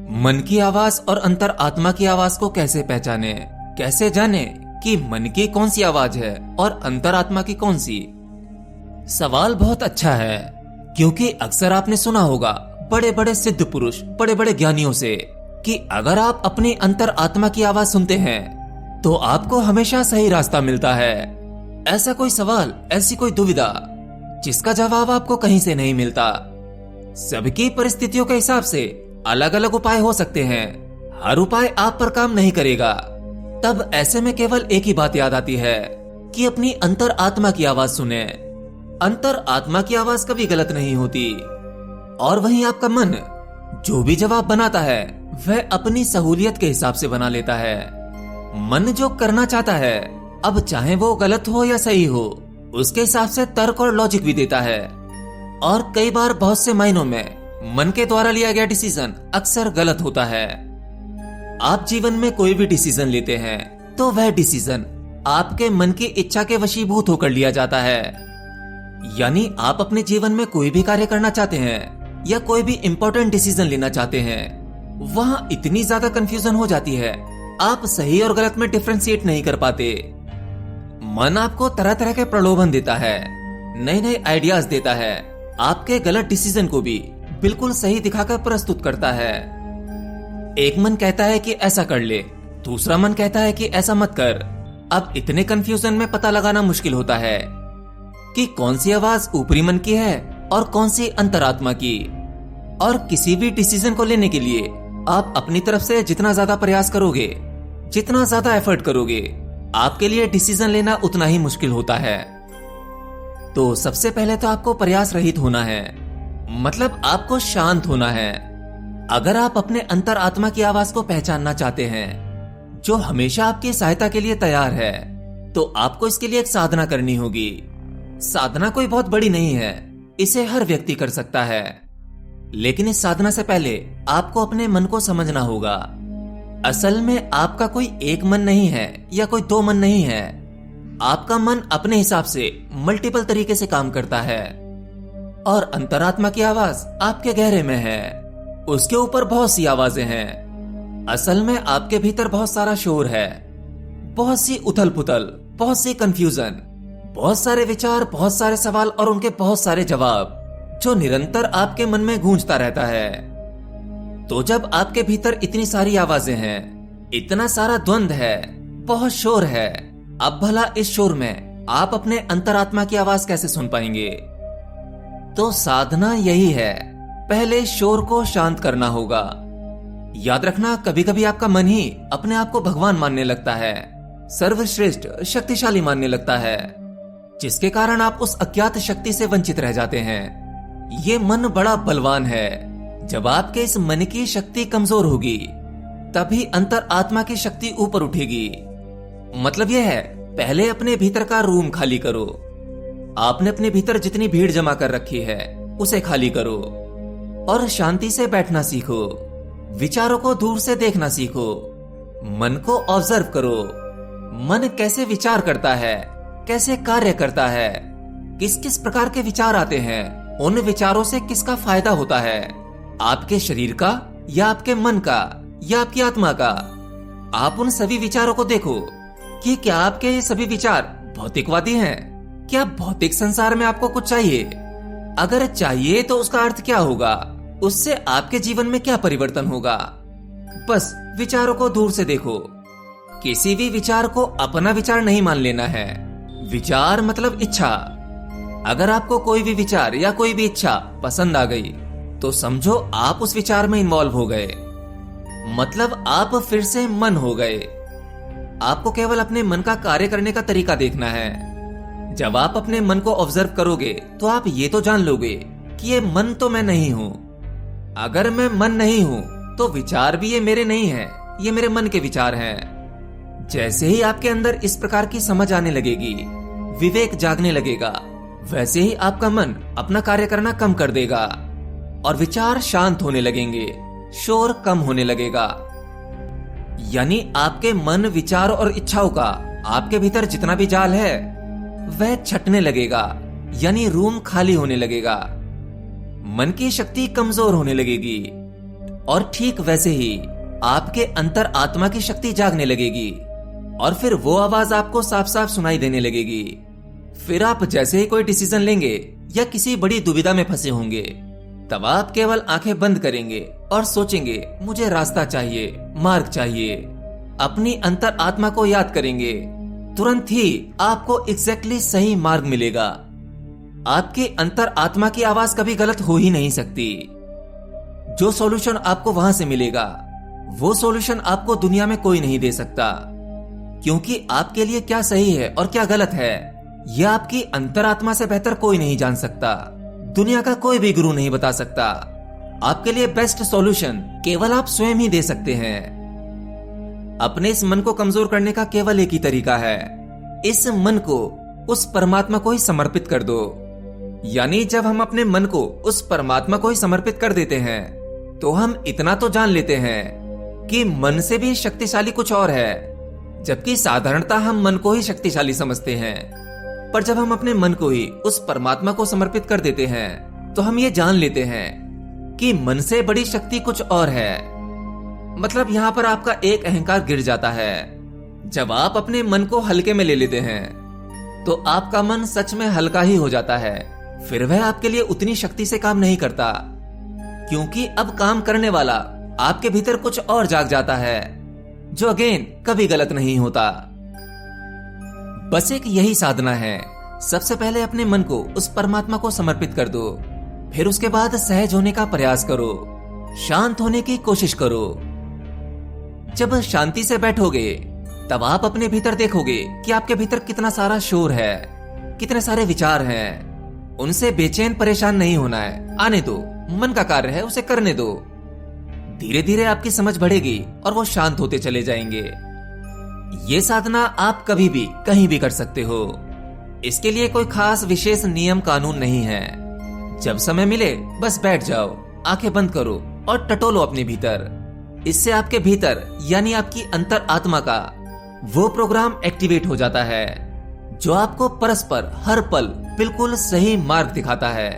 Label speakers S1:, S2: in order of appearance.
S1: मन की आवाज और अंतर आत्मा की आवाज को कैसे पहचाने, कैसे जाने कि मन की कौन सी आवाज है और अंतर आत्मा की कौन सी? सवाल बहुत अच्छा है, क्योंकि अक्सर आपने सुना होगा बड़े बड़े सिद्ध पुरुष, बड़े बड़े ज्ञानियों से कि अगर आप अपनी अंतर आत्मा की आवाज सुनते हैं तो आपको हमेशा सही रास्ता मिलता है। ऐसा कोई सवाल, ऐसी कोई दुविधा जिसका जवाब आपको कहीं से नहीं मिलता। सबकी परिस्थितियों के हिसाब से अलग अलग उपाय हो सकते हैं, हर उपाय आप पर काम नहीं करेगा। तब ऐसे में केवल एक ही बात याद आती है कि अपनी अंतर आत्मा की आवाज सुने। अंतर आत्मा की आवाज कभी गलत नहीं होती, और वहीं आपका मन जो भी जवाब बनाता है वह अपनी सहूलियत के हिसाब से बना लेता है। मन जो करना चाहता है, अब चाहे वो गलत हो या सही हो, उसके हिसाब से तर्क और लॉजिक भी देता है। और कई बार बहुत से मायनों में मन के द्वारा लिया गया डिसीजन अक्सर गलत होता है। आप जीवन में कोई भी डिसीजन लेते हैं तो वह डिसीजन आपके मन की इच्छा के वशीभूत होकर लिया जाता है। यानी आप अपने जीवन में कोई भी कार्य करना चाहते हैं या कोई भी इंपॉर्टेंट डिसीजन लेना चाहते हैं, वहां इतनी ज्यादा कंफ्यूजन हो जाती है, आप सही और गलत में डिफरेंशिएट नहीं कर पाते। मन आपको तरह तरह के प्रलोभन देता है, नए नए आइडियाज देता है, आपके गलत डिसीजन को भी बिल्कुल सही दिखाकर प्रस्तुत करता है। एक मन कहता है कि ऐसा कर ले, दूसरा मन कहता है कि ऐसा मत कर। अब इतने कंफ्यूजन में पता लगाना मुश्किल होता है कि कौन सी आवाज ऊपरी मन की है और कौन सी अंतरात्मा की। और किसी भी डिसीजन को लेने के लिए आप अपनी तरफ से जितना ज्यादा प्रयास करोगे, जितना ज्यादा एफर्ट करोगे, आपके लिए डिसीजन लेना उतना ही मुश्किल होता है। तो सबसे पहले तो आपको प्रयास रहित होना है, मतलब आपको शांत होना है। अगर आप अपने अंतर आत्मा की आवाज को पहचानना चाहते हैं, जो हमेशा आपकी सहायता के लिए तैयार है, तो आपको इसके लिए एक साधना करनी होगी। साधना कोई बहुत बड़ी नहीं है, इसे हर व्यक्ति कर सकता है। लेकिन इस साधना से पहले आपको अपने मन को समझना होगा। असल में आपका कोई एक मन नहीं है या कोई दो मन नहीं है। आपका मन अपने हिसाब से मल्टीपल तरीके से काम करता है, और अंतरात्मा की आवाज आपके गहरे में है, उसके ऊपर बहुत सी आवाजें हैं। असल में आपके भीतर बहुत सारा शोर है, बहुत सी उथल पुथल, बहुत सी कंफ्यूजन, बहुत सारे विचार, बहुत सारे सवाल और उनके बहुत सारे जवाब जो निरंतर आपके मन में गूंजता रहता है। तो जब आपके भीतर इतनी सारी आवाजें हैं, इतना सारा द्वंद है, बहुत शोर है, अब भला इस शोर में आप अपने अंतरात्मा की आवाज कैसे सुन पाएंगे? तो साधना यही है, पहले शोर को शांत करना होगा। याद रखना, कभी कभी आपका मन ही अपने आप को भगवान मानने लगता है, सर्वश्रेष्ठ शक्तिशाली मानने लगता है, जिसके कारण आप उस अज्ञात शक्ति से वंचित रह जाते हैं। ये मन बड़ा बलवान है। जब आपके इस मन की शक्ति कमजोर होगी, तभी अंतर आत्मा की शक्ति ऊपर उठेगी। मतलब यह है, पहले अपने भीतर का रूम खाली करो। आपने अपने भीतर जितनी भीड़ जमा कर रखी है उसे खाली करो और शांति से बैठना सीखो। विचारों को दूर से देखना सीखो, मन को ऑब्जर्व करो। मन कैसे विचार करता है, कैसे कार्य करता है, किस किस प्रकार के विचार आते हैं, उन विचारों से किसका फायदा होता है, आपके शरीर का या आपके मन का या आपकी आत्मा का। आप उन सभी विचारों को देखो कि क्या आपके ये सभी विचार भौतिकवादी हैं? क्या भौतिक संसार में आपको कुछ चाहिए? अगर चाहिए तो उसका अर्थ क्या होगा? उससे आपके जीवन में क्या परिवर्तन होगा? बस विचारों को दूर से देखो। किसी भी विचार को अपना विचार नहीं मान लेना है। विचार मतलब इच्छा। अगर आपको कोई भी विचार या कोई भी इच्छा पसंद आ गई तो समझो आप उस विचार में इन्वॉल्व हो गए, मतलब आप फिर से मन हो गए। आपको केवल अपने मन का कार्य करने का तरीका देखना है। जब आप अपने मन को ऑब्जर्व करोगे तो आप ये तो जान लोगे कि ये मन तो मैं नहीं हूं। अगर मैं मन नहीं हूं तो विचार भी ये मेरे नहीं है, ये मेरे मन के विचार हैं। जैसे ही आपके अंदर इस प्रकार की समझ आने लगेगी, विवेक जागने लगेगा, वैसे ही आपका मन अपना कार्य करना कम कर देगा और विचार शांत होने लगेंगे, शोर कम होने लगेगा। यानी आपके मन, विचार और इच्छाओं का आपके भीतर जितना भी जाल है वह छटने लगेगा, यानी रूम खाली होने लगेगा। मन की शक्ति कमजोर होने लगेगी। और ठीक वैसे ही आपके अंतर आत्मा की शक्ति जागने लगेगी और फिर वो आवाज आपको साफ साफ सुनाई देने लगेगी। फिर आप जैसे ही कोई डिसीजन लेंगे या किसी बड़ी दुविधा में फंसे होंगे, तब आप केवल आंखें बंद करेंगे और सोचेंगे मुझे रास्ता चाहिए, मार्ग चाहिए। अपनी अंतर आत्मा को याद करेंगे, तुरंत ही आपको एग्जैक्टली सही मार्ग मिलेगा। आपकी अंतर आत्मा की आवाज कभी गलत हो ही नहीं सकती। जो सॉल्यूशन आपको वहां से मिलेगा, वो सॉल्यूशन आपको दुनिया में कोई नहीं दे सकता, क्योंकि आपके लिए क्या सही है और क्या गलत है, यह आपकी अंतरात्मा से बेहतर कोई नहीं जान सकता। दुनिया का कोई भी गुरु नहीं बता सकता। आपके लिए बेस्ट सॉल्यूशन केवल आप स्वयं ही दे सकते हैं। अपने इस मन को कमजोर करने का केवल एक ही तरीका है, इस मन को उस परमात्मा को ही समर्पित कर दो। यानी जब हम अपने मन को उस परमात्मा को ही समर्पित कर देते हैं, तो हम इतना तो जान लेते हैं कि मन से भी शक्तिशाली कुछ और है। जबकि साधारणतः हम मन को ही शक्तिशाली समझते हैं, पर जब हम अपने मन को ही उस परमात्मा को समर्पित कर देते हैं, तो हम ये जान लेते हैं कि मन से बड़ी शक्ति कुछ और है। मतलब यहाँ पर आपका एक अहंकार गिर जाता है। जब आप अपने मन को हल्के में ले लेते हैं, तो आपका मन सच में हल्का ही हो जाता है। फिर वह आपके लिए उतनी शक्ति से काम नहीं करता, क्योंकि अब काम करने वाला आपके भीतर कुछ और जाग जाता है, जो अगेन कभी गलत नहीं होता। बस एक यही साधना है। सबसे पहले अपने मन को उस परमात्मा को समर्पित कर दो, फिर उसके बाद सहज होने का प्रयास करो, शांत होने की कोशिश करो। जब शांति से बैठोगे, तब आप अपने भीतर देखोगे कि आपके भीतर कितना सारा शोर है, कितने सारे विचार हैं। उनसे बेचैन परेशान नहीं होना है, आने दो, मन का कार्य है, उसे करने दो। धीरे धीरे आपकी समझ बढ़ेगी और वो शांत होते चले जाएंगे। ये साधना आप कभी भी कहीं भी कर सकते हो। इसके लिए कोई खास विशेष नियम कानून नहीं है। जब समय मिले बस बैठ जाओ, आंखें बंद करो और टटोलो अपने भीतर। इससे आपके भीतर यानी आपकी अंतर आत्मा का वो प्रोग्राम एक्टिवेट हो जाता है, जो आपको परस्पर हर पल बिल्कुल सही मार्ग दिखाता है।